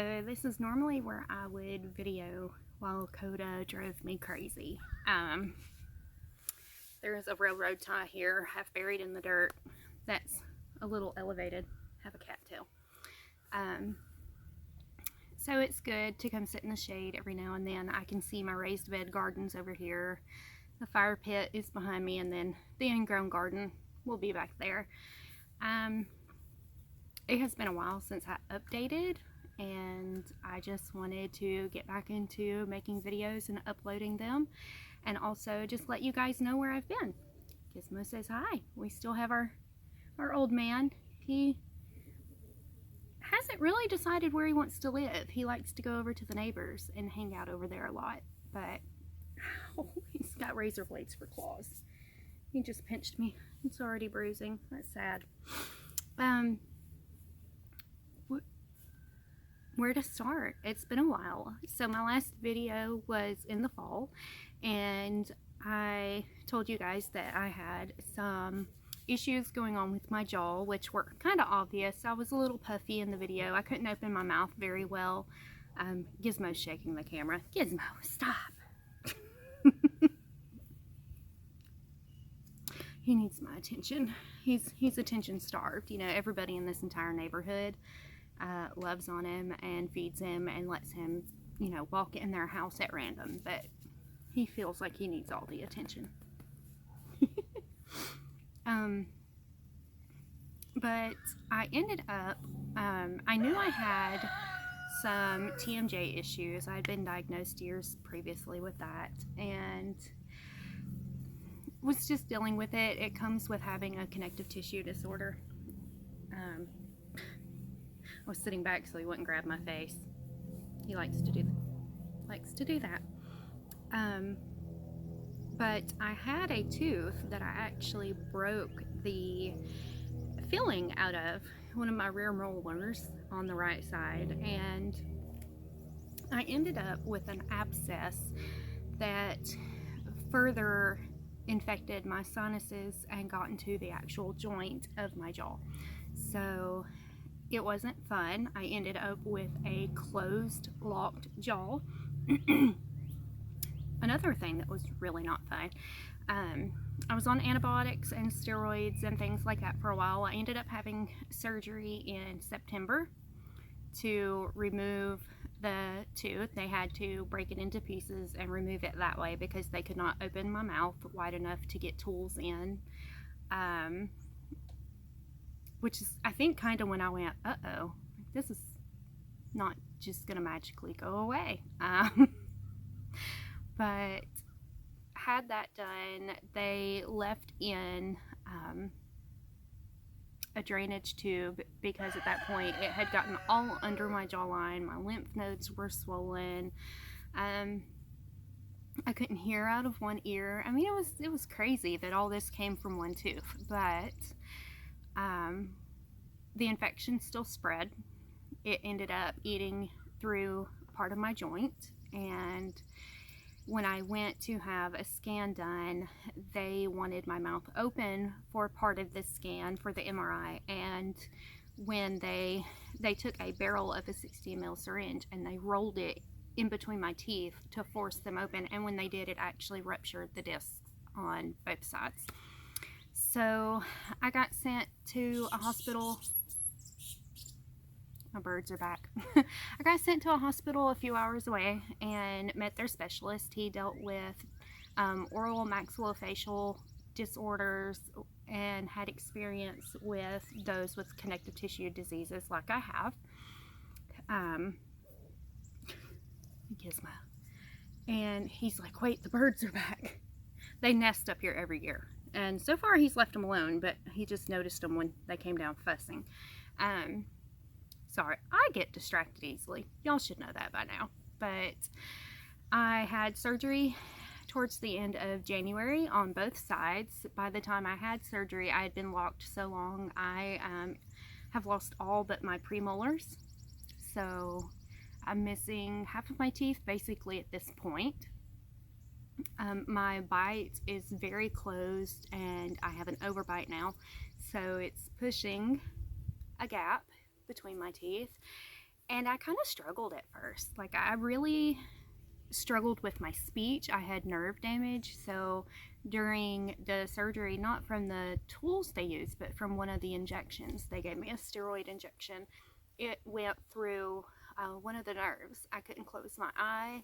So this is normally where I would video while Coda drove me crazy. There's a railroad tie here, half buried in the dirt, that's a little elevated, have a cattail. So it's good to come sit in the shade every now and then. I can see my raised bed gardens over here. The fire pit is behind me, and then the ingrown garden will be back there. It has been a while since I updated, and I just wanted to get back into making videos and uploading them, and also just let you guys know where I've been. Gizmo says hi. We still have our old man. He hasn't really decided where he wants to live. He likes to go over to the neighbors and hang out over there a lot, but he's got razor blades for claws. He just pinched me. It's already bruising. That's sad. Where to start? It's been a while. So my last video was in the fall, and I told you guys that I had some issues going on with my jaw, which were kind of obvious. I was a little puffy in the video. I couldn't open my mouth very well. Gizmo's shaking the camera. Gizmo, stop. He needs my attention. He's attention starved. You know, everybody in this entire neighborhood loves on him and feeds him and lets him, you know, walk in their house at random, but he feels like he needs all the attention. But I ended up, I knew I had some TMJ issues. I had been diagnosed years previously with that, and was just dealing with it. It comes with having a connective tissue disorder. I was sitting back so he wouldn't grab my face. He likes to do that. But I had a tooth that I actually broke the filling out of, one of my rear molars on the right side, and I ended up with an abscess that further infected my sinuses and got into the actual joint of my jaw. So it wasn't fun. I ended up with a closed, locked jaw. Another thing that was really not fun, I was on antibiotics and steroids and things like that for a while. I ended up having surgery in September to remove the tooth. They had to break it into pieces and remove it that way because they could not open my mouth wide enough to get tools in. Which is, I think, kind of when I went, uh-oh, this is not just gonna magically go away. But had that done, they left in a drainage tube because at that point it had gotten all under my jawline. My lymph nodes were swollen. I couldn't hear out of one ear. I mean, it was crazy that all this came from one tooth, but the infection still spread. It ended up eating through part of my joint, and when I went to have a scan done, they wanted my mouth open for part of the scan for the MRI, and when they took a barrel of a 60 ml syringe and they rolled it in between my teeth to force them open, and when they did, it actually ruptured the discs on both sides. So I got sent to a hospital. My birds are back. I got sent to a hospital a few hours away and met their specialist. He dealt with oral maxillofacial disorders and had experience with those with connective tissue diseases like I have. Gizmo. And he's like, wait, the birds are back. They nest up here every year. And so far he's left them alone, but he just noticed them when they came down fussing. Sorry, I get distracted easily. Y'all should know that by now. But I had surgery towards the end of January on both sides. By the time I had surgery, I had been locked so long, I have lost all but my premolars. So I'm missing half of my teeth basically at this point. My bite is very closed, and I have an overbite now, so it's pushing a gap between my teeth, And I kind of struggled at first. Like, I really struggled with my speech. I had nerve damage. So during the surgery, not from the tools they used, but from one of the injections, they gave me a steroid injection. It went through one of the nerves. I couldn't close my eye,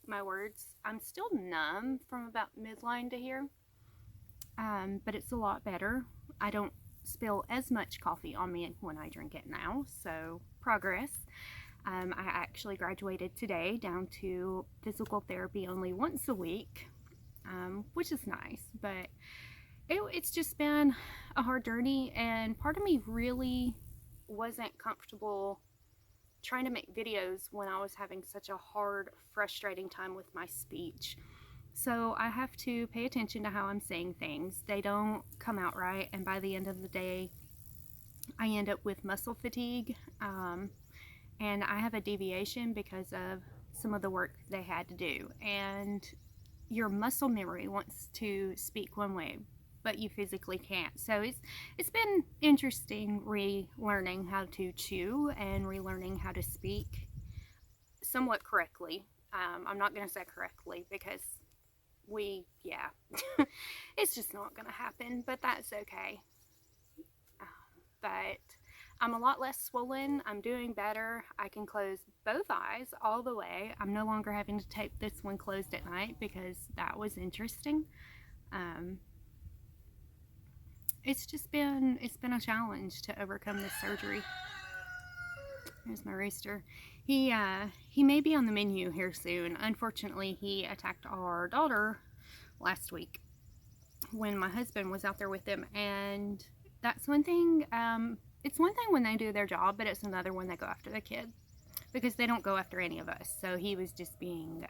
my words. I'm still numb from about midline to here, but it's a lot better. I don't spill as much coffee on me when I drink it now, so progress. I actually graduated today down to physical therapy only once a week, which is nice, but it's just been a hard journey, and part of me really wasn't comfortable trying to make videos when I was having such a hard, frustrating time with my speech. So I have to pay attention to how I'm saying things. They don't come out right, and by the end of the day, I end up with muscle fatigue. And I have a deviation because of some of the work they had to do. And your muscle memory wants to speak one way, but you physically can't. So it's been interesting relearning how to chew and relearning how to speak somewhat correctly. I'm not going to say correctly because it's just not going to happen, but that's okay. But I'm a lot less swollen. I'm doing better. I can close both eyes all the way. I'm no longer having to tape this one closed at night because that was interesting. It's been a challenge to overcome this surgery. There's my rooster. He may be on the menu here soon. Unfortunately, he attacked our daughter last week when my husband was out there with him, and that's one thing. It's one thing when they do their job, but it's another when they go after the kid, because they don't go after any of us. So he was just being,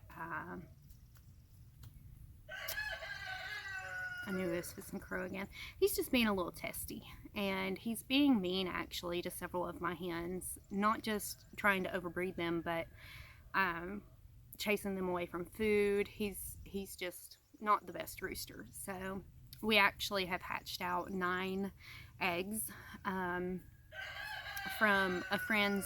I knew this was some crow again. He's just being a little testy, and he's being mean actually to several of my hens, not just trying to overbreed them, but chasing them away from food. He's just not the best rooster. So we actually have hatched out 9 eggs from a friend's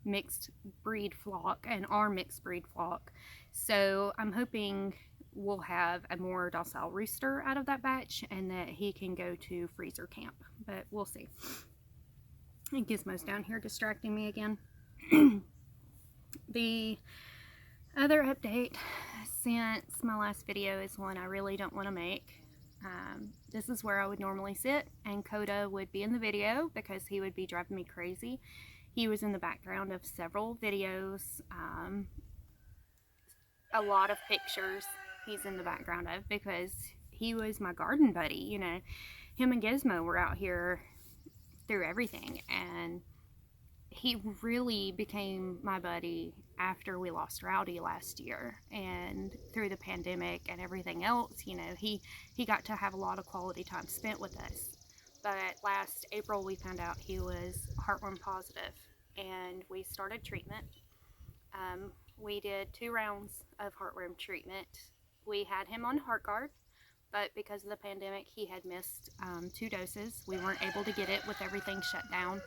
mixed breed flock and our mixed breed flock. So I'm hoping we'll have a more docile rooster out of that batch and that he can go to freezer camp, but we'll see. And Gizmo's down here distracting me again. The other update since my last video is one I really don't want to make. This is where I would normally sit, and Coda would be in the video because he would be driving me crazy. He was in the background of several videos, a lot of pictures he's in the background of because he was my garden buddy. You know, him and Gizmo were out here through everything, and he really became my buddy after we lost Rowdy last year, and through the pandemic and everything else. You know, he got to have a lot of quality time spent with us. But last April we found out he was heartworm positive, and we started treatment. We did 2 rounds of heartworm treatment. We had him on HeartGuard, but because of the pandemic he had missed 2 doses. We weren't able to get it with everything shut down,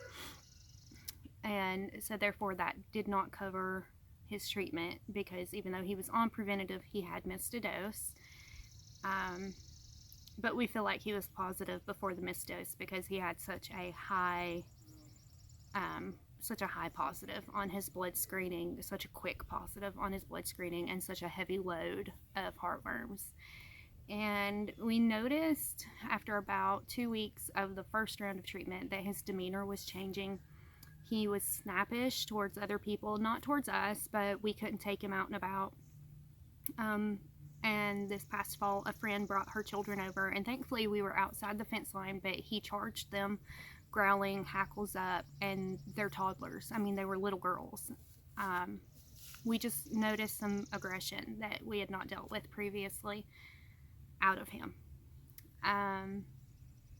and so therefore that did not cover his treatment, because even though he was on preventative, he had missed a dose. But we feel like he was positive before the missed dose because he had such a high positive on his blood screening, such a quick positive on his blood screening, and such a heavy load of heartworms. And we noticed after about 2 weeks of the first round of treatment that his demeanor was changing. He was snappish towards other people, not towards us, but we couldn't take him out and about. And this past fall, a friend brought her children over, and thankfully we were outside the fence line, but he charged them, growling, hackles up, and they're toddlers. I mean, they were little girls. We just noticed some aggression that we had not dealt with previously out of him.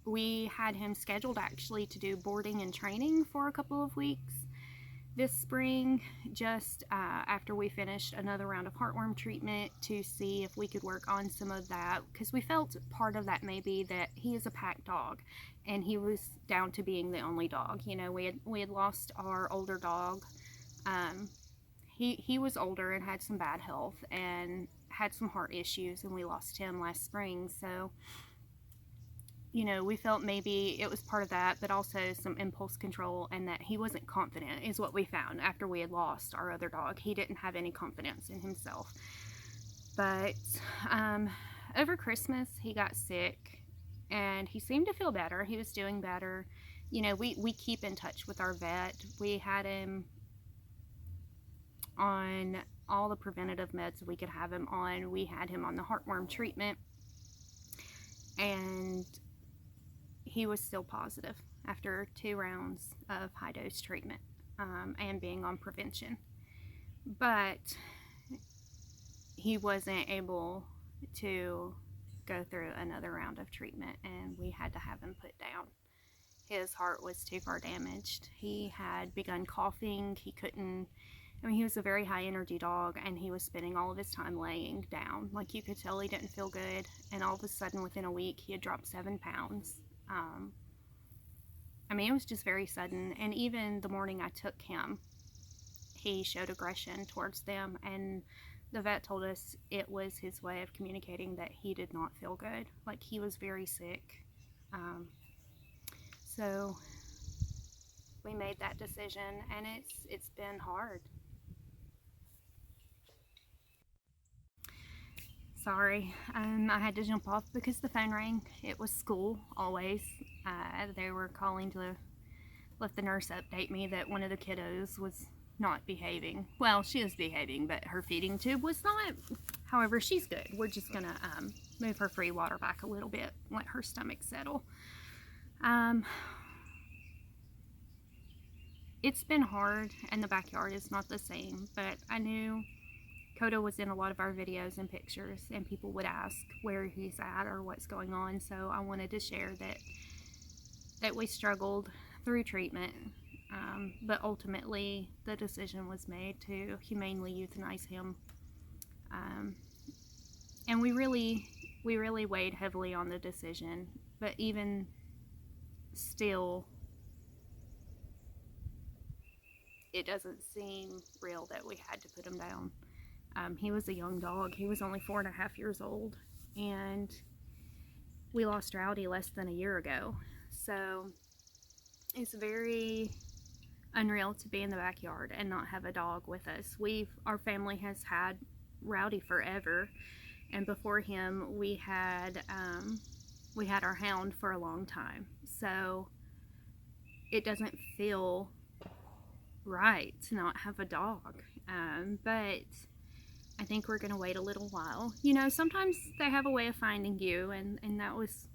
We had him scheduled actually to do boarding and training for a couple of weeks this spring, just after we finished another round of heartworm treatment, to see if we could work on some of that, because we felt part of that may be that he is a pack dog and he was down to being the only dog. You know, we had lost our older dog Um, he was older and had some bad health and had some heart issues, and we lost him last spring. So, you know, we felt maybe it was part of that, but also some impulse control, and that he wasn't confident, is what we found after we had lost our other dog. He didn't have any confidence in himself. But over Christmas, he got sick, and he seemed to feel better. He was doing better. You know, we keep in touch with our vet. We had him on all the preventative meds we could have him on. We had him on the heartworm treatment, and he was still positive after 2 rounds of high dose treatment, and being on prevention. But he wasn't able to go through another round of treatment, and we had to have him put down. His heart was too far damaged. He had begun coughing. He couldn't, I mean, he was a very high energy dog, and he was spending all of his time laying down. Like, you could tell he didn't feel good, and all of a sudden, within a week, he had dropped 7 pounds. I mean, it was just very sudden, and even the morning I took him, he showed aggression towards them, and the vet told us it was his way of communicating that he did not feel good. Like, he was very sick. So we made that decision, and it's been hard. Sorry, I had to jump off because the phone rang. It was school, always. They were calling to let the nurse update me that one of the kiddos was not behaving. Well, she was behaving, but her feeding tube was not. However, she's good. We're just gonna move her free water back a little bit, let her stomach settle. It's been hard, and the backyard is not the same, but I knew Koda was in a lot of our videos and pictures, and people would ask where he's at or what's going on, so I wanted to share that we struggled through treatment, but ultimately the decision was made to humanely euthanize him. And we really weighed heavily on the decision, but even still, it doesn't seem real that we had to put him down. He was a young dog. He was only 4.5 years old, and we lost Rowdy less than a year ago. So it's very unreal to be in the backyard and not have a dog with us. Our family has had Rowdy forever, and before him we had our hound for a long time. So it doesn't feel right to not have a dog, but I think we're going to wait a little while. You know, sometimes they have a way of finding you, and that was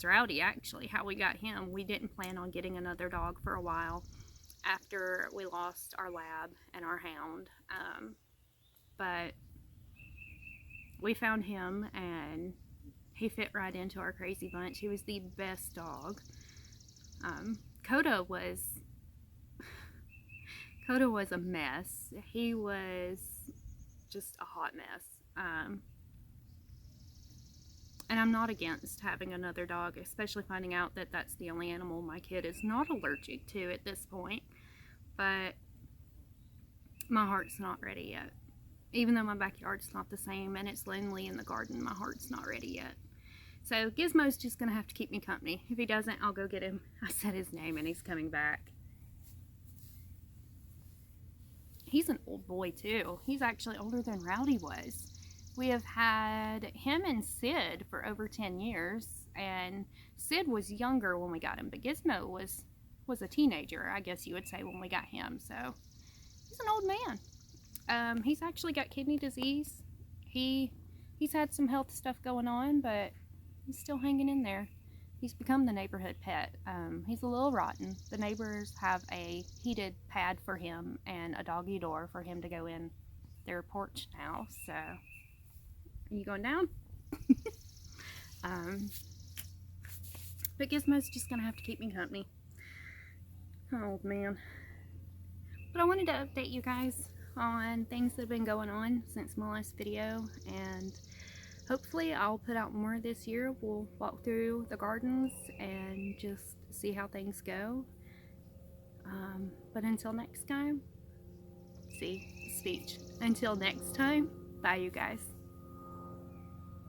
Rowdy, actually, how we got him. We didn't plan on getting another dog for a while after we lost our lab and our hound, but we found him, and he fit right into our crazy bunch. He was the best dog. Koda was a mess. He was just a hot mess. And I'm not against having another dog, especially finding out that that's the only animal my kid is not allergic to at this point. But my heart's not ready yet. Even though my backyard's not the same and it's lonely in the garden, my heart's not ready yet. So Gizmo's just gonna have to keep me company. If he doesn't, I'll go get him. I said his name and he's coming back. He's an old boy too. He's actually older than Rowdy was. We have had him and Sid for over 10 years, and Sid was younger when we got him, but Gizmo was a teenager, I guess you would say, when we got him. So he's an old man. He's actually got kidney disease. He's had some health stuff going on, but he's still hanging in there. He's become the neighborhood pet. He's a little rotten. The neighbors have a heated pad for him and a doggy door for him to go in their porch now. So, are you going down? But Gizmo's just gonna have to keep me company. Oh man. But I wanted to update you guys on things that have been going on since my last video, and hopefully I'll put out more this year. We'll walk through the gardens and just see how things go. But until next time, emergency speech. Until next time, bye, you guys.